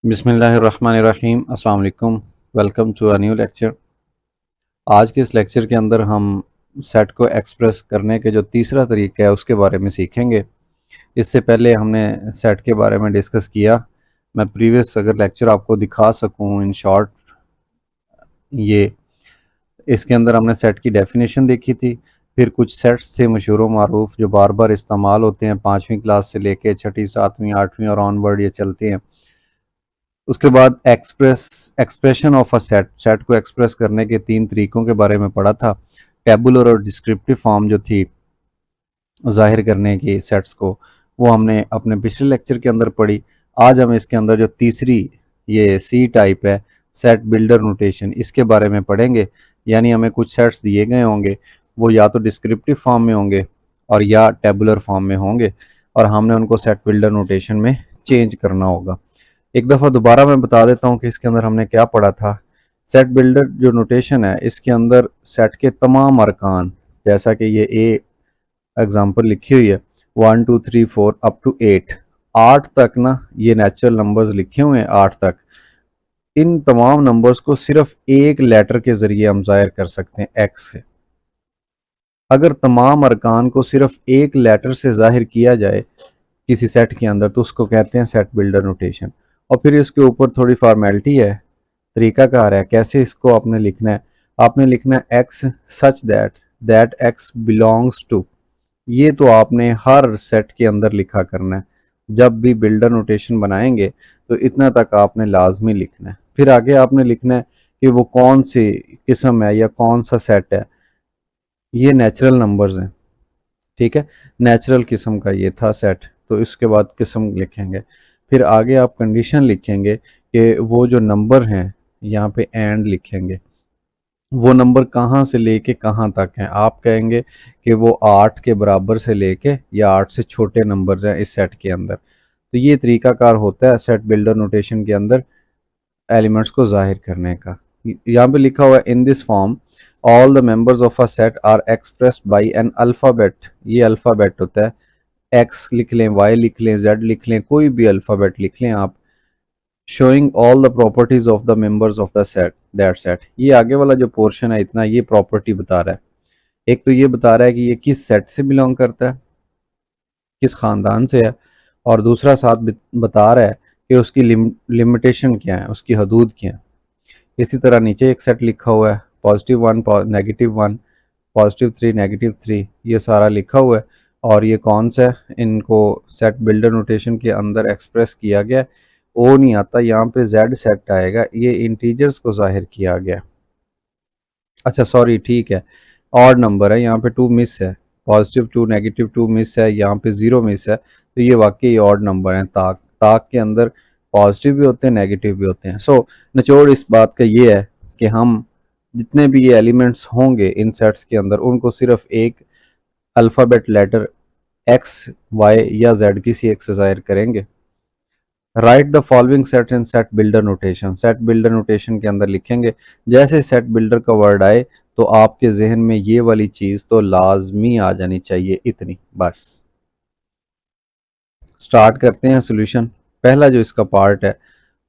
बिस्मिल्लाहिर्रहमानिर्रहीम। अस्सलाम वालेकुम। Welcome to a new lecture. आज के इस लेक्चर के अंदर हम सेट को एक्सप्रेस करने के जो तीसरा तरीका है उसके बारे में सीखेंगे। इससे पहले हमने सेट के बारे में डिस्कस किया। मैं प्रीवियस अगर लेक्चर आपको दिखा सकूं इन शॉर्ट, ये इसके अंदर हमने सेट की डेफिनेशन देखी थी। फिर कुछ सेट्स थे मशहूर व मारूफ जो बार बार इस्तेमाल होते हैं, 5वीं क्लास से लेके 6ठी 7वीं 8वीं और ऑनवर्ड ये चलते हैं। उसके बाद एक्सप्रेशन ऑफ अ सेट को एक्सप्रेस करने के 3 तरीकों के बारे में पढ़ा था। टेबुलर और डिस्क्रिप्टिव फॉर्म जो थी जाहिर करने की सेट्स को, वो हमने अपने पिछले लेक्चर के अंदर पढ़ी। आज हम इसके अंदर जो तीसरी ये सी टाइप है, सेट बिल्डर नोटेशन, इसके बारे में पढ़ेंगे। यानी हमें कुछ सेट्स दिए गए होंगे, वो या तो डिस्क्रिप्टिव फॉर्म में होंगे और या टेबुलर फॉर्म में होंगे, और हमने उनको सेट बिल्डर नोटेशन में चेंज करना होगा। एक दफ़ा दोबारा मैं बता देता हूँ कि इसके अंदर हमने क्या पढ़ा था। सेट बिल्डर जो नोटेशन है, इसके अंदर सेट के तमाम अरकान, जैसा कि ये ए एग्जांपल लिखी हुई है 1 2 3 4 अप टू 8 तक ना, ये नेचुरल नंबर्स लिखे हुए हैं 8 तक। इन तमाम नंबर्स को सिर्फ एक लेटर के ज़रिए हम ज़ाहिर कर सकते हैं, एक्स से। अगर तमाम अरकान को सिर्फ एक लेटर से ज़ाहिर किया जाए किसी सेट के अंदर, तो उसको कहते हैं सेट बिल्डर नोटेशन। और फिर इसके ऊपर थोड़ी फॉर्मेलिटी है, तरीकाकार है कैसे इसको आपने लिखना है। आपने लिखना है x such that x belongs to. ये तो आपने हर सेट के अंदर लिखा करना है। जब भी बिल्डर नोटेशन बनाएंगे तो इतना तक आपने लाजमी लिखना है। फिर आगे आपने लिखना है कि वो कौन सी किस्म है या कौन सा सेट है। ये नेचुरल नंबर्स हैं, ठीक है, नेचुरल किस्म का ये था सेट, तो इसके बाद किस्म लिखेंगे। फिर आगे आप कंडीशन लिखेंगे कि वो जो नंबर हैं, यहाँ पे एंड लिखेंगे, वो नंबर कहाँ से लेके कहाँ तक हैं। आप कहेंगे कि वो 8 के बराबर से लेके या 8 से छोटे नंबर हैं इस सेट के अंदर। तो ये तरीकाकार होता है सेट बिल्डर नोटेशन के अंदर एलिमेंट्स को जाहिर करने का। यहाँ पे लिखा हुआ है in this form all the members of a set are expressed by an alphabet. ये अल्फ़ाबेट होता है, एक्स लिख लें, वाई लिख लें, जेड लिख लें, कोई भी अल्फ़ाबेट लिख लें आप। Showing all the properties of the members of the set that set. ये आगे वाला जो पोर्शन है इतना, ये प्रॉपर्टी बता रहा है। एक तो ये बता रहा है कि ये किस सेट से बिलोंग करता है, किस ख़ानदान से है, और दूसरा साथ बता रहा है कि उसकी लिमिटेशन क्या है, उसकी हदूद क्या है। इसी तरह नीचे एक सेट लिखा हुआ है +1 -1 +3 -3, ये सारा लिखा हुआ है। और ये कौन सा है, इनको सेट बिल्डर नोटेशन के अंदर एक्सप्रेस किया गया। ओ नहीं आता, यहाँ पे जेड सेट आएगा, ये इंटीजर्स को जाहिर किया गया। अच्छा सॉरी, ठीक है, ऑड नंबर है, यहाँ पे 2 मिस है, +2 -2 मिस है, यहाँ पे 0 मिस है, तो ये वाकई ऑड नंबर हैं। ताक ताक के अंदर पॉजिटिव भी होते हैं, नेगेटिव भी होते हैं। सो निचोड़ इस बात का ये है कि हम जितने भी ये एलिमेंट्स होंगे इन सेट्स के अंदर, उनको सिर्फ एक अल्फ़ाबेट लेटर एक्स, वाई या जेड किसी एक से ज़ाहिर करेंगे। Right the following set in set builder notation. Set builder notation के अंदर लिखेंगे, जैसे सेट बिल्डर का वर्ड आए तो आपके जहन में ये वाली चीज़ तो लाजमी आ जानी चाहिए, इतनी बस। स्टार्ट करते हैं सोल्यूशन। पहला जो इसका पार्ट है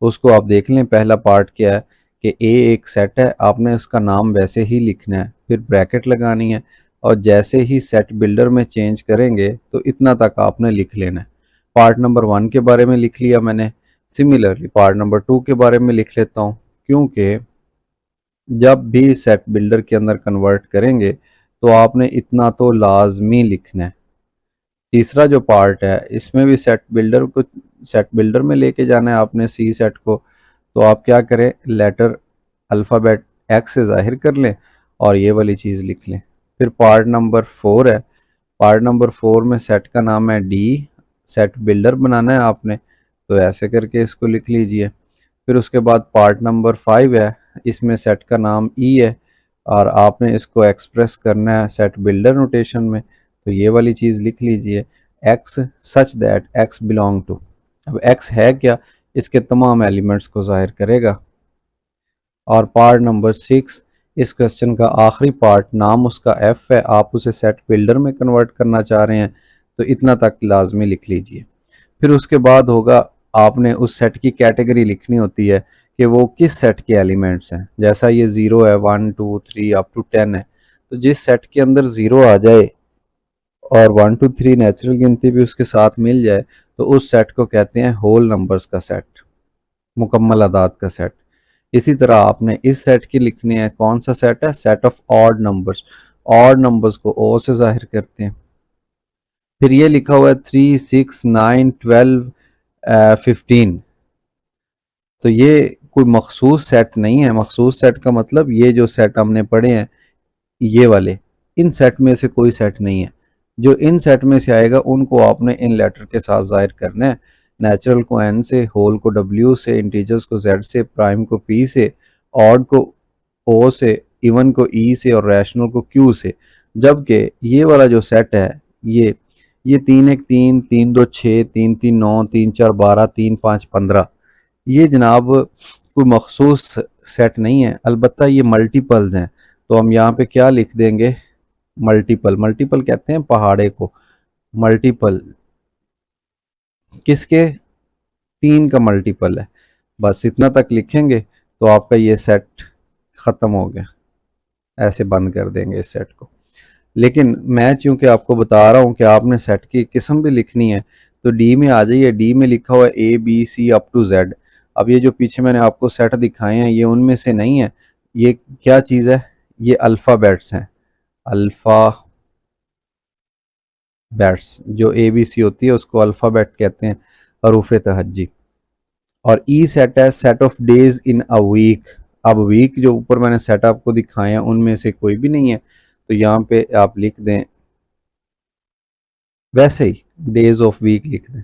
उसको आप देख लें। पहला पार्ट क्या है कि ए एक सेट है, आपने उसका नाम वैसे ही लिखना है, फिर ब्रैकेट लगानी है, और जैसे ही सेट बिल्डर में चेंज करेंगे तो इतना तक आपने लिख लेना है। पार्ट नंबर 1 के बारे में लिख लिया मैंने। सिमिलरली पार्ट नंबर 2 के बारे में लिख लेता हूँ, क्योंकि जब भी सेट बिल्डर के अंदर कन्वर्ट करेंगे तो आपने इतना तो लाजमी लिखना है। तीसरा जो पार्ट है इसमें भी सेट बिल्डर में लेके जाना है आपने सी सेट को। तो आप क्या करें, लेटर अल्फ़ाबेट एक्स से ज़ाहिर कर लें और ये वाली चीज़ लिख लें। फिर पार्ट नंबर 4 है, पार्ट नंबर 4 में सेट का नाम है डी, सेट बिल्डर बनाना है आपने, तो ऐसे करके इसको लिख लीजिए। फिर उसके बाद पार्ट नंबर 5 है, इसमें सेट का नाम ई है और आपने इसको एक्सप्रेस करना है सेट बिल्डर नोटेशन में, तो ये वाली चीज़ लिख लीजिए, x such that x belong to. अब एक्स है क्या, इसके तमाम एलिमेंट्स को जाहिर करेगा। और पार्ट नंबर 6, इस क्वेश्चन का आखिरी पार्ट, नाम उसका एफ है, आप उसे सेट बिल्डर में कन्वर्ट करना चाह रहे हैं, तो इतना तक लाजमी लिख लीजिए। फिर उसके बाद होगा आपने उस सेट की कैटेगरी लिखनी होती है कि वो किस सेट के एलिमेंट्स हैं। जैसा ये 0 है, 1 2 3 अप टू 10 है, तो जिस सेट के अंदर 0 आ जाए और 1 2 3 नेचुरल गिनती भी उसके साथ मिल जाए तो उस सेट को कहते हैं होल नंबर्स का सेट, मुकम्मल अदाद का सेट। इसी तरह आपने इस सेट की लिखनी है, कौन सा सेट है, set of odd numbers. Odd numbers को ओ से जाहिर करते हैं। फिर ये लिखा हुआ है 3 6 9 12 15, तो ये कोई मखसूस सेट नहीं है। मखसूस सेट का मतलब ये जो सेट हमने पढ़े हैं ये वाले, इन सेट में से कोई सेट नहीं है। जो इन सेट में से आएगा उनको आपने इन लेटर के साथ जाहिर करना है। नेचुरल को एन से, होल को डब्ल्यू से, इंटीजर्स को जेड से, प्राइम को पी से, ऑड को ओ से, इवन को ई से और रैशनल को क्यू से। जबकि ये वाला जो सेट है ये 3 1 3 3 2 6 3 3 9 3 4 12 3 5 15, ये जनाब कोई मखसूस सेट नहीं है, अलबत्ता ये मल्टीपल्स हैं। तो हम यहाँ पे क्या लिख देंगे, मल्टीपल। मल्टीपल कहते हैं पहाड़े को, मल्टीपल किसके, 3 का मल्टीपल है। बस इतना तक लिखेंगे तो आपका ये सेट ख़त्म हो गया, ऐसे बंद कर देंगे इस सेट को। लेकिन मैं चूंकि आपको बता रहा हूँ कि आपने सेट की किस्म भी लिखनी है, तो डी में आ जाइए। डी में लिखा हुआ है A B C up to Z. अब ये जो पीछे मैंने आपको सेट दिखाए हैं ये उनमें से नहीं है। ये क्या चीज़ है, ये अल्फ़ाबेट्स हैं। अल्फ़ाबेट्स जो ए बी सी होती है उसको अल्फ़ाबेट कहते हैं, हरूफ तहज्जी। और ई सेट है set of days in a week. अब वीक जो ऊपर मैंने सेट आपको दिखाए हैं उनमें से कोई भी नहीं है, तो यहाँ पे आप लिख दें वैसे ही डेज ऑफ वीक लिख दें।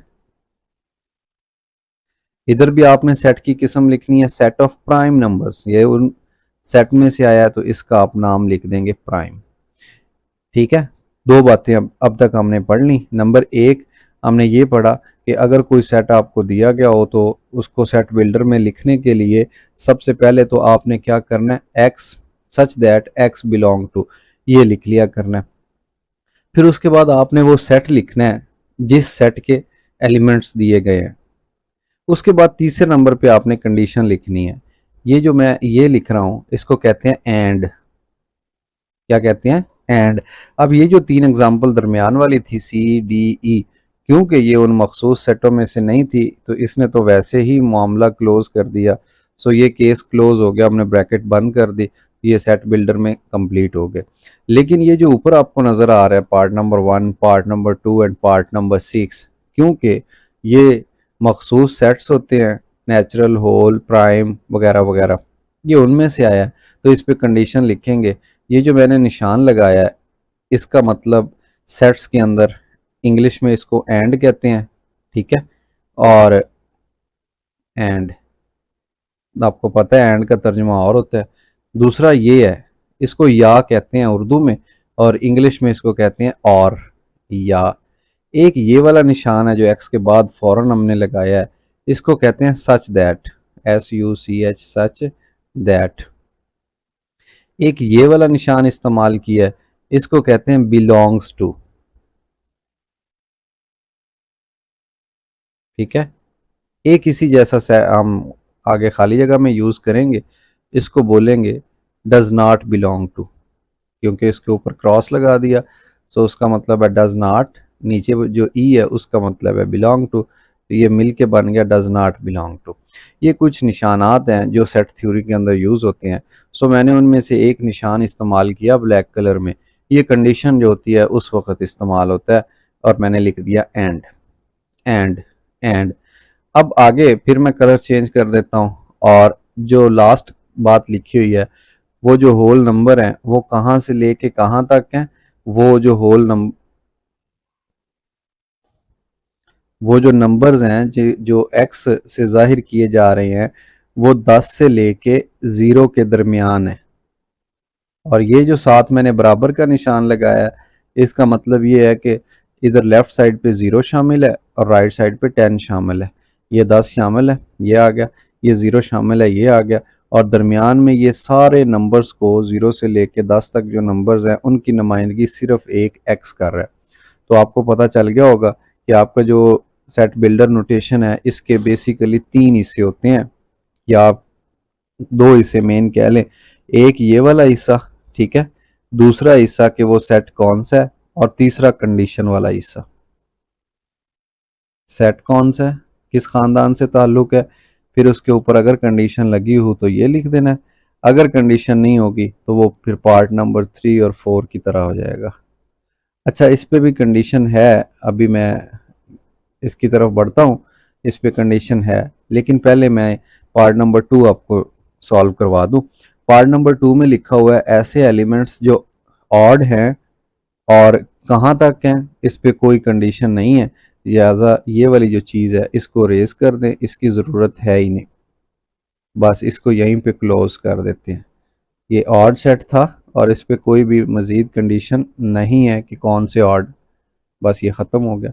इधर भी आपने सेट की किस्म लिखनी है, सेट ऑफ प्राइम नंबर्स। ये उन सेट में से आया है तो इसका आप नाम लिख देंगे प्राइम। ठीक है, दो बातें अब तक हमने पढ़ ली। नंबर 1 हमने ये पढ़ा कि अगर कोई सेट आपको दिया गया हो तो उसको सेट बिल्डर में लिखने के लिए सबसे पहले तो आपने क्या करना है, x such that x belong to, ये लिख लिया करना है। फिर उसके बाद आपने वो सेट लिखना है जिस सेट के एलिमेंट्स दिए गए हैं। उसके बाद तीसरे नंबर पे आपने कंडीशन लिखनी है। ये जो मैं ये लिख रहा हूं इसको कहते हैं एंड। क्या कहते हैं, एंड। अब ये जो 3 एग्जाम्पल दरमियान वाली थी सी डी ई, क्योंकि ये उन मखसूस सेटों में से नहीं थी तो इसने तो वैसे ही मामला क्लोज कर दिया। सो ये केस क्लोज हो गया, हमने ब्रैकेट बंद कर दी, ये सेट बिल्डर में कंप्लीट हो गए। लेकिन ये जो ऊपर आपको नज़र आ रहा है part number 1, part number 2 and part number 6, क्योंकि ये मखसूस सेट्स होते हैं, नेचुरल, होल, प्राइम वगैरह वगैरह, ये उनमें से आया है, तो इस पर कंडीशन लिखेंगे। ये जो मैंने निशान लगाया है इसका मतलब सेट्स के अंदर इंग्लिश में इसको एंड कहते हैं। ठीक है, और एंड आपको पता है एंड का तर्जुमा और होता है। दूसरा ये है, इसको या कहते हैं उर्दू में और इंग्लिश में इसको कहते हैं और या। एक ये वाला निशान है जो एक्स के बाद फौरन हमने लगाया है, इसको कहते हैं such that, SUCH, such that. एक ये वाला निशान इस्तेमाल किया है, इसको कहते हैं बिलोंग्स टू। ठीक है, एक इसी जैसा से हम आगे खाली जगह में यूज़ करेंगे, इसको बोलेंगे डज नॉट बिलोंग टू, क्योंकि इसके ऊपर क्रॉस लगा दिया, सो उसका मतलब है डज नॉट, नीचे जो ई है उसका मतलब है बिलोंग टू, तो ये मिल के बन गया डज नॉट बिलोंग टू। ये कुछ निशानात हैं जो सेट थ्योरी के अंदर यूज़ होते हैं। सो मैंने उनमें से एक निशान इस्तेमाल किया ब्लैक कलर में, ये कंडीशन जो होती है उस वक्त इस्तेमाल होता है, और मैंने लिख दिया एंड एंड एंड। अब आगे फिर मैं कलर चेंज कर देता हूँ, और जो लास्ट बात लिखी हुई है वो जो होल नंबर हैं वो कहाँ से लेके कहाँ तक हैं, वो जो होल नंबर, वो जो नंबर्स हैं जो एक्स से जाहिर किए जा रहे हैं वो 10 से लेके 0 के दरमियान है। और ये जो साथ मैंने बराबर का निशान लगाया है इसका मतलब ये है कि इधर लेफ्ट साइड पे 0 शामिल है और राइट साइड पे 10 शामिल है। ये 10 शामिल है, ये आ गया, ये 0 शामिल है, ये आ गया, और दरमियान में ये सारे नंबर्स को 0 से लेके 10 तक जो नंबर्स हैं उनकी नुमाइंदगी सिर्फ एक एक्स कर रहा है। तो आपको पता चल गया होगा कि आपका जो सेट बिल्डर नोटेशन है इसके बेसिकली 3 हिस्से होते हैं, या आप 2 हिस्से मेन कह लें। एक ये वाला हिस्सा, ठीक है, दूसरा हिस्सा कि वो सेट कौन सा है, और तीसरा कंडीशन वाला हिस्सा। सेट कौन सा है, किस खानदान से ताल्लुक है, फिर उसके ऊपर अगर कंडीशन लगी हो तो ये लिख देना है, अगर कंडीशन नहीं होगी तो वो फिर पार्ट नंबर 3 और 4 की तरह हो जाएगा। अच्छा, इस पे भी कंडीशन है, अभी मैं इसकी तरफ बढ़ता हूँ। इस पे कंडीशन है, लेकिन पहले मैं पार्ट नंबर 2 आपको सॉल्व करवा दूँ। पार्ट नंबर 2 में लिखा हुआ है ऐसे एलिमेंट्स जो ऑड हैं और कहाँ तक हैं, इस पे कोई कंडीशन नहीं है, लिहाजा ये वाली जो चीज़ है इसको रेज कर दें, इसकी ज़रूरत है ही नहीं, बस इसको यहीं पे क्लोज कर देते हैं। ये ऑड सेट था और इस पे कोई भी मज़ीद कंडीशन नहीं है कि कौन से ऑड, बस ये ख़त्म हो गया।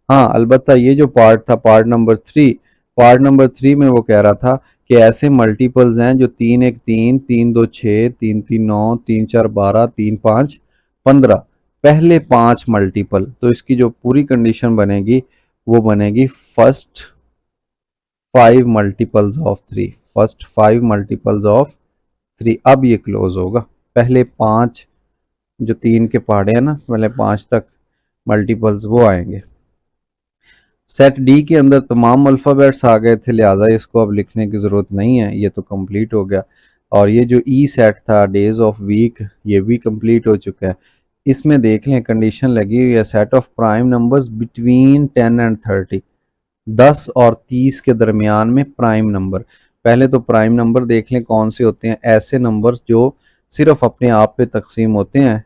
हाँ, अलबत्ता ये जो पार्ट था पार्ट नंबर 3, पार्ट नंबर 3 में वो कह रहा था कि ऐसे मल्टीपल्स हैं जो 3 1 3 3 2 6 3 3 9 3 4 12 3 5 15, पहले 5 मल्टीपल, तो इसकी जो पूरी कंडीशन बनेगी वो बनेगी first 5 multiples of 3, first 5 multiples of 3। अब ये क्लोज होगा, पहले 5 जो 3 के पहाड़े हैं ना, पहले 5 तक मल्टीपल्स वो आएंगे। सेट डी के अंदर तमाम अल्फ़ाबेट्स आ गए थे, लिहाजा इसको अब लिखने की ज़रूरत नहीं है, ये तो कंप्लीट हो गया। और ये जो ई सेट था डेज ऑफ वीक, ये भी कंप्लीट हो चुका है। इसमें देख लें कंडीशन लगी हुई है set of prime numbers between 10 and 30, 10 और 30 के दरमियान में प्राइम नंबर। पहले तो प्राइम नंबर देख लें कौन से होते हैं, ऐसे नंबर्स जो सिर्फ अपने आप पे तकसीम होते हैं,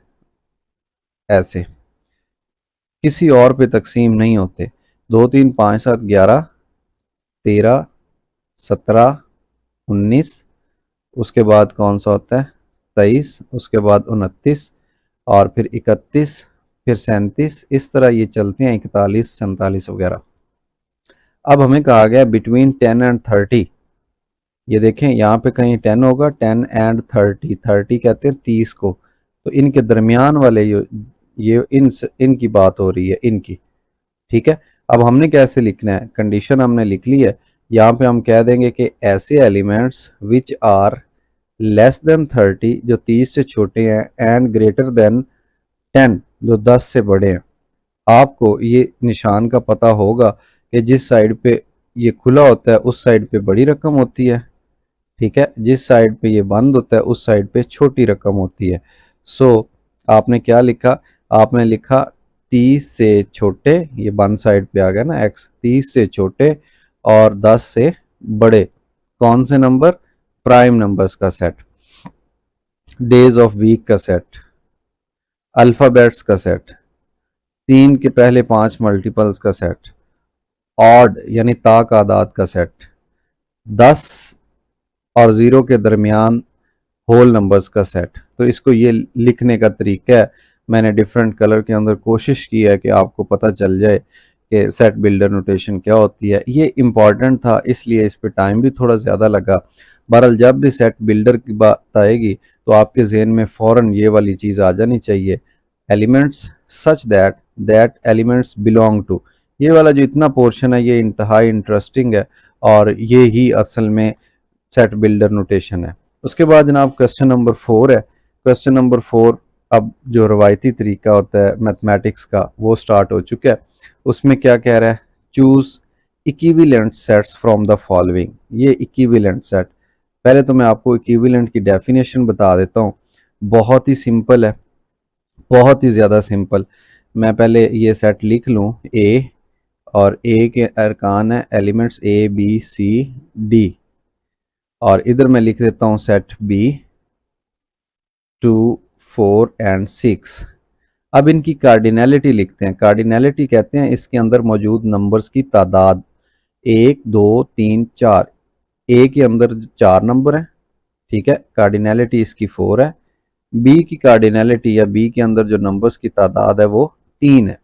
ऐसे किसी और पे तकसीम नहीं होते। 2 3 5 7 11 13 17 19, उसके बाद कौन सा होता है 23, उसके बाद 29, और फिर 31, फिर 37, इस तरह ये चलते हैं 41 47 वगैरह। अब हमें कहा गया बिटवीन 10 एंड 30, ये देखें यहाँ पे कहीं 10 होगा, 10 एंड 30, 30 कहते हैं 30 को, तो इनके दरमियान वाले ये इनकी बात हो रही है, इनकी, ठीक है। अब हमने कैसे लिखना है, कंडीशन हमने लिख ली है, यहाँ पे हम कह देंगे कि ऐसे elements which are less than 30 जो 30 से छोटे हैं, एंड ग्रेटर देन 10 जो 10 से बड़े हैं। आपको ये निशान का पता होगा कि जिस साइड पे ये खुला होता है उस साइड पे बड़ी रकम होती है, ठीक है, जिस साइड पे ये बंद होता है उस साइड पे छोटी रकम होती है। सो आपने क्या लिखा, आपने लिखा 30 से छोटे, ये बंद साइड पे आ गया ना x, 30 से छोटे और 10 से बड़े कौन से नंबर, प्राइम नंबर्स का सेट, डेज ऑफ वीक का सेट, अल्फ़ाबेट्स का सेट, 3 के पहले 5 मल्टीपल्स का सेट, ऑड यानी ताक आदाद का सेट, 10 और 0 के दरमियान होल नंबर्स का सेट। तो इसको ये लिखने का तरीका है, मैंने डिफरेंट कलर के अंदर कोशिश की है कि आपको पता चल जाए कि सेट बिल्डर नोटेशन क्या होती है। ये इम्पॉर्टेंट था इसलिए इस पे टाइम भी थोड़ा ज़्यादा लगा। बहरहाल जब भी सेट बिल्डर की बात आएगी तो आपके जहन में फ़ौरन ये वाली चीज़ आ जानी चाहिए, elements such that elements belong to. ये वाला जो इतना पोर्शन है ये इंतहाई इंटरेस्टिंग है और ये ही असल में सेट बिल्डर नोटेशन है। उसके बाद जनाब क्वेश्चन नंबर 4 है। क्वेश्चन नंबर 4 अब जो रवायती तरीका होता है मैथमेटिक्स का वो स्टार्ट हो चुका है। उसमें क्या कह रहा है, choose equivalent sets from the following. ये इक्विवेलेंट सेट, पहले तो मैं आपको इक्विवेलेंट की डेफिनेशन बता देता हूँ, बहुत ही सिंपल है, बहुत ही ज़्यादा सिंपल। मैं पहले ये सेट लिख लूँ ए, और ए के अरकान है elements A B C D, और इधर मैं लिख देता हूँ सेट बी 2 4 एंड 6। अब इनकी कार्डिनैलिटी लिखते हैं। कार्डिनैलिटी कहते हैं इसके अंदर मौजूद नंबर्स की तादाद, 1 2 3 4। ए के अंदर 4 नंबर हैं, ठीक है, कार्डिनैलिटी इसकी 4 है। बी की कार्डिनैलिटी या बी के अंदर जो नंबर्स की तादाद है वो 3 है।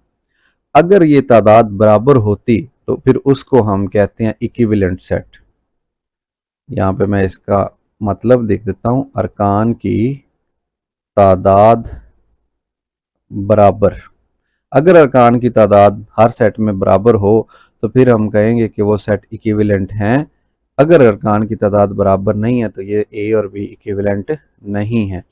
अगर ये तादाद बराबर होती तो फिर उसको हम कहते हैं इक्विवेलेंट सेट। यहाँ पे मैं इसका मतलब देख देता हूँ, अरकान की तादाद बराबर, अगर अरकान की तादाद हर सेट में बराबर हो तो फिर हम कहेंगे कि वो सेट इक्विवेलेंट हैं। अगर अरकान की तादाद बराबर नहीं है तो ये ए और बी इक्विवेलेंट नहीं है।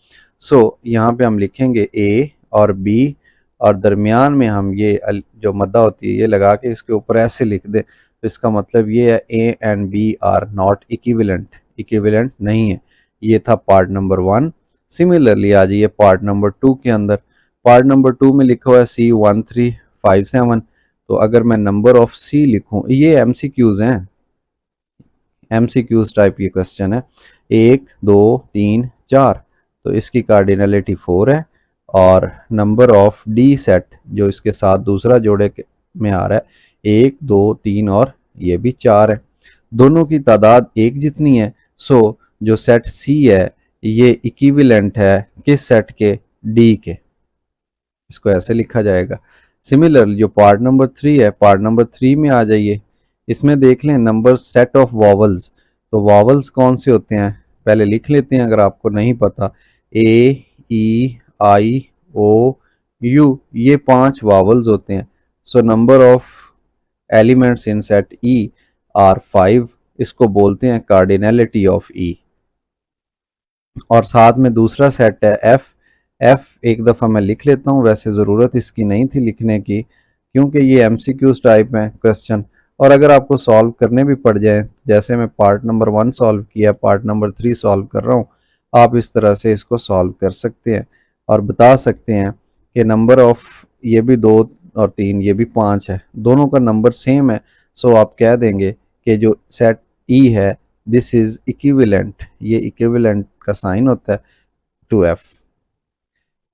सो यहाँ पे हम लिखेंगे ए और बी, और दरमियान में हम ये जो मद्दा होती है ये लगा के इसके ऊपर ऐसे लिख दें, तो इसका मतलब ये है A and B are not equivalent, equivalent नहीं है। ये था पार्ट नंबर 1। सिमिलरली आ जाइए पार्ट नंबर 2 के अंदर। पार्ट नंबर 2 में लिखा हुआ है C1357। तो अगर मैं नंबर ऑफ सी लिखूं, ये MCQs हैं, MCQs टाइप की क्वेश्चन है। 1 2 3 4, तो इसकी कार्डिनलिटी 4 है, और नंबर ऑफ डी सेट जो इसके साथ दूसरा जोड़े में आ रहा है 1 2 3 और ये भी 4 है। दोनों की तादाद एक जितनी है। सो जो सेट सी है ये इक्विवेलेंट है किस सेट के, डी के। इसको ऐसे लिखा जाएगा। सिमिलरली जो पार्ट नंबर 3 है, पार्ट नंबर 3 में आ जाइए। इसमें देख लें नंबर सेट ऑफ वॉवल्स। तो वॉवल्स कौन से होते हैं पहले लिख लेते हैं अगर आपको नहीं पता। ए ई आई ओ यू, ये 5 वॉवल्स होते हैं। So number of elements in set E R 5। इसको बोलते हैं कार्डिनलिटी ऑफ ई। और साथ में दूसरा सेट है एफ। एफ एक दफ़ा मैं लिख लेता हूँ, वैसे ज़रूरत इसकी नहीं थी लिखने की क्योंकि ये एमसीक्यूज टाइप है क्वेश्चन, और अगर आपको सॉल्व करने भी पड़ जाए, जैसे मैं पार्ट नंबर 1 सॉल्व किया, पार्ट नंबर 3 सॉल्व कर रहा हूँ, आप इस तरह से इसको सॉल्व कर सकते हैं और बता सकते हैं कि नंबर ऑफ ये भी 2 और 3, ये भी 5 है, दोनों का नंबर सेम है। सो आप कह देंगे कि जो सेट ई है दिस इज़ इक्विवेलेंट, ये इक्विवेलेंट का साइन होता है टू एफ।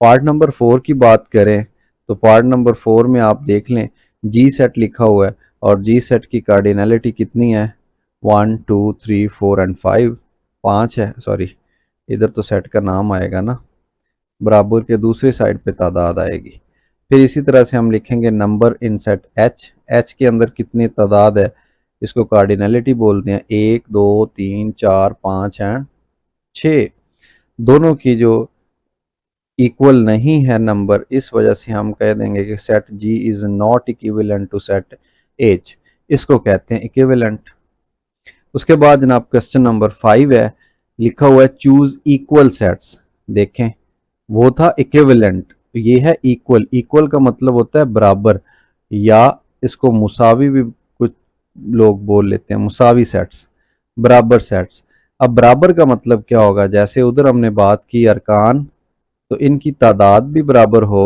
पार्ट नंबर 4 की बात करें तो पार्ट नंबर 4 में आप देख लें जी सेट लिखा हुआ है, और जी सेट की कार्डिनलिटी कितनी है 1 2 3 4 एंड 5, 5 है। सॉरी, इधर तो सेट का नाम आएगा ना, बराबर के दूसरी साइड पे तादाद आएगी। फिर इसी तरह से हम लिखेंगे number in set H. H के अंदर कितनी तादाद है, इसको कार्डिनलिटी बोलते हैं 1 2 3 4 5 एंड 6। दोनों की जो इक्वल नहीं है नंबर, इस वजह से हम कह देंगे कि set G is not equivalent to set H. इसको कहते हैं इक्विवेलेंट। उसके बाद जनाब क्वेश्चन नंबर 5 है, लिखा हुआ है चूज इक्वल सेट्स। देखें वो था इक्विवेलेंट, ये है इक्वल। इक्वल का मतलब होता है बराबर, या इसको मुसावी भी कुछ लोग बोल लेते हैं, मुसावी सेट्स, बराबर सेट्स। अब बराबर का मतलब क्या होगा, जैसे उधर हमने बात की अरकान, तो इनकी तादाद भी बराबर हो,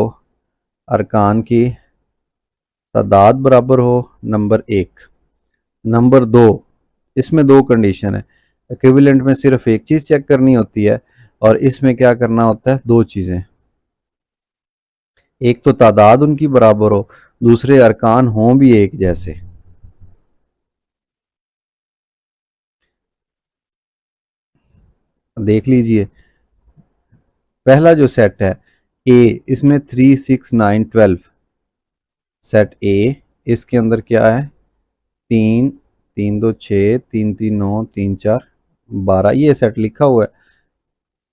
अरकान की तादाद बराबर हो, नंबर 1। नंबर 2, इसमें 2 कंडीशन है। इक्विवेलेंट में सिर्फ एक चीज़ चेक करनी होती है, और इसमें क्या करना होता है 2 चीज़ें। एक तो तादाद उनकी बराबर हो, दूसरे अरकान हों भी एक जैसे। देख लीजिए पहला जो सेट है ए, इसमें 3 6 9 12 सेट ए, इसके अंदर क्या है 3 3 2 6 3 3 9 3 4 12, ये सेट लिखा हुआ है।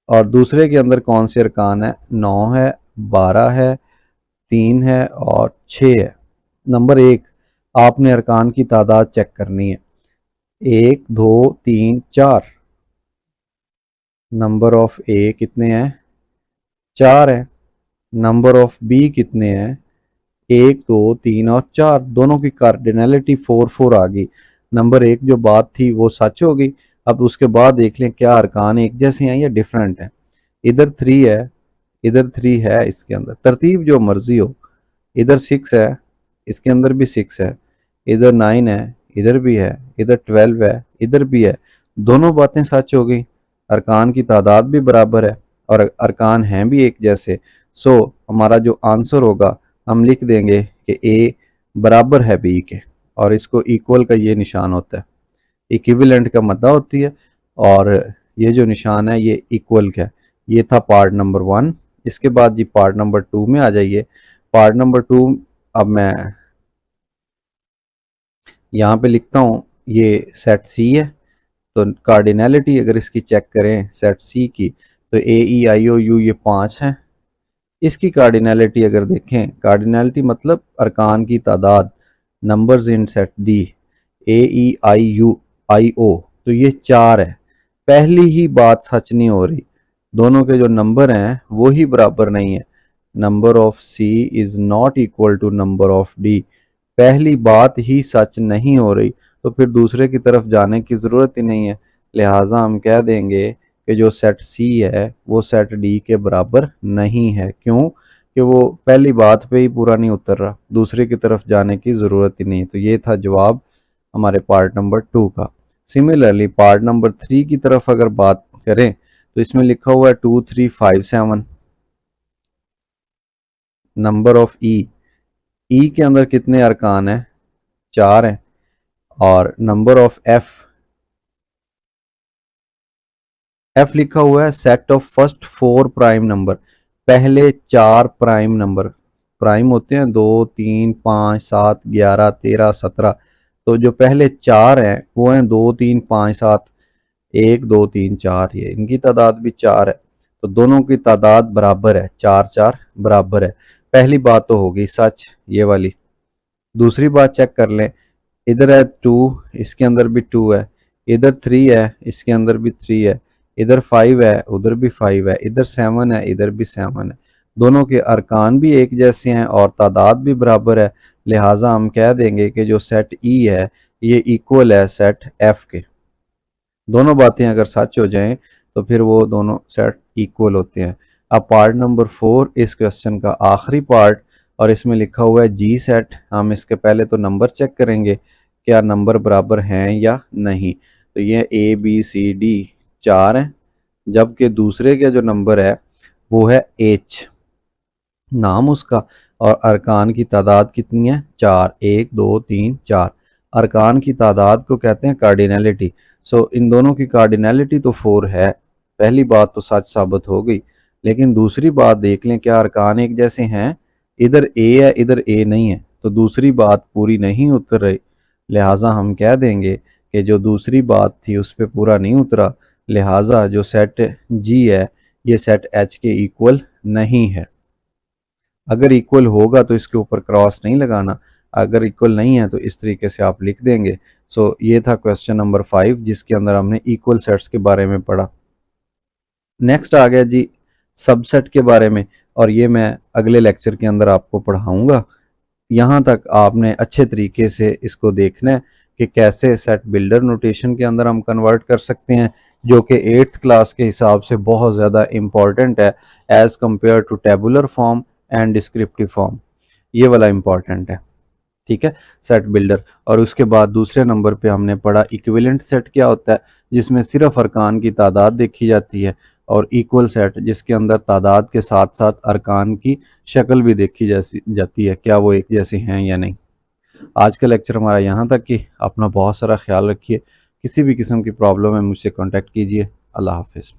और दूसरे के अंदर कौन से अरकान है, 9 है, 12 है, 3 है और 6 है। नंबर 1, आपने अरकान की तादाद चेक करनी है। 1 2 3 4, नंबर ऑफ ए कितने हैं 4 है। नंबर ऑफ बी कितने हैं 1 2 3 और 4, दोनों की कार्डिनलिटी 4 4 आ गई। नंबर 1 जो बात थी वो सच हो गई। अब उसके बाद देख लें क्या अरकान एक जैसे हैं या डिफरेंट हैं। इधर 3 है, इधर 3 है, इसके अंदर तरतीब जो मर्जी हो। इधर 6 है, इसके अंदर भी 6 है, इधर 9 है, इधर भी है, इधर 12 है, इधर भी है। दोनों बातें सच हो गई, अरकान की तादाद भी बराबर है और अरकान हैं भी एक जैसे। सो हमारा जो आंसर होगा हम लिख देंगे कि ए बराबर है बी के, और इसको इक्वल का ये निशान होता है, इक्विवेलेंट का मद्दा होती है, और ये जो निशान है ये इक्वल का है। ये था पार्ट नंबर 1। इसके बाद जी पार्ट नंबर 2 में आ जाइए। पार्ट नंबर 2, अब मैं यहाँ पे लिखता हूँ ये सेट सी है, तो कार्डिनलिटी अगर इसकी चेक करें सेट सी की, तो ए ई आई ओ यू ये 5 हैं। इसकी कार्डिनलिटी अगर देखें, कार्डिनलिटी मतलब अरकान की तादाद, numbers in set D AEIUIO, तो ये 4 है। पहली ही बात सच नहीं हो रही, दोनों के जो नंबर हैं वो ही बराबर नहीं है। Number of C is not equal to number of D, पहली बात ही सच नहीं हो रही, तो फिर दूसरे की तरफ जाने की ज़रूरत ही नहीं है। लिहाजा हम कह देंगे कि जो सेट C है वो सेट D के बराबर नहीं है। क्यों? कि वो पहली बात पे ही पूरा नहीं उतर रहा, दूसरे की तरफ जाने की ज़रूरत ही नहीं। तो ये था जवाब हमारे पार्ट नंबर 2 का। सिमिलरली पार्ट नंबर 3 की तरफ अगर बात करें तो इसमें लिखा हुआ है 2357। नंबर ऑफ ई के अंदर कितने अरकान हैं? 4 हैं। और नंबर ऑफ एफ लिखा हुआ है set of first 4 prime number, पहले 4 प्राइम नंबर। प्राइम होते हैं 2 3 5 7 11 13 17, तो जो पहले 4 हैं वो हैं 2 3 5 7, 1 2 3 4, ये इनकी तादाद भी 4 है, तो दोनों की तादाद बराबर है, 4 4 बराबर है। पहली बात तो होगी सच ये वाली। दूसरी बात चेक कर लें, इधर है 2, इसके अंदर भी 2 है, इधर 3 है, इसके अंदर भी 3 है, इधर 5 है, उधर भी 5 है, इधर 7 है, इधर भी 7 है। दोनों के अरकान भी एक जैसे हैं और तादाद भी बराबर है। लिहाजा हम कह देंगे कि जो सेट ई है ये इक्वल है सेट एफ के। दोनों बातें अगर सच हो जाएं तो फिर वो दोनों सेट इक्वल होते हैं। अब पार्ट नंबर 4 इस क्वेश्चन का आखिरी पार्ट, और इसमें लिखा हुआ है जी सेट। हम इसके पहले तो नंबर चेक करेंगे क्या नंबर बराबर हैं या नहीं। तो ये ABCD 4 हैं, जबकि दूसरे के जो नंबर है वो है H, नाम उसका, और अरकान की तादाद कितनी है? 4, 1 2 3 4। अरकान की तादाद को कहते हैं कार्डिनैलिटी। सो इन दोनों की कार्डिनैलिटी तो 4 है, पहली बात तो सच साबित हो गई। लेकिन दूसरी बात देख लें, क्या अरकान एक जैसे हैं? इधर A है, इधर A नहीं है, तो दूसरी बात पूरी नहीं उतर रही। लिहाजा हम कह देंगे कि जो दूसरी बात थी उस पर पूरा नहीं उतरा। लिहाजा जो सेट G है ये सेट H के इक्वल नहीं है। अगर इक्वल होगा तो इसके ऊपर क्रॉस नहीं लगाना, अगर इक्वल नहीं है तो इस तरीके से आप लिख देंगे। सो ये था क्वेश्चन नंबर 5 जिसके अंदर हमने इक्वल सेट्स के बारे में पढ़ा। नेक्स्ट आ गया जी सबसेट के बारे में, और ये मैं अगले लेक्चर के अंदर आपको पढ़ाऊंगा। यहाँ तक आपने अच्छे तरीके से इसको देखना है कि कैसे सेट बिल्डर नोटेशन के अंदर हम कन्वर्ट कर सकते हैं, जो कि 8th क्लास के हिसाब से बहुत ज़्यादा इम्पॉर्टेंट है as compare to tabular form and descriptive form. ये वाला इम्पॉर्टेंट है, ठीक है, सेट बिल्डर। और उसके बाद दूसरे नंबर पे हमने पढ़ा इक्विवेलेंट सेट क्या होता है, जिसमें सिर्फ अरकान की तादाद देखी जाती है, और इक्वल सेट जिसके अंदर तादाद के साथ साथ अरकान की शक्ल भी देखी जाती है, क्या वो एक जैसे हैं या नहीं। आज का लेक्चर हमारा यहाँ तक कि अपना बहुत सारा ख्याल रखिए। किसी भी किस्म की प्रॉब्लम है मुझसे कॉन्टेक्ट कीजिए। अल्लाह हाफिज़।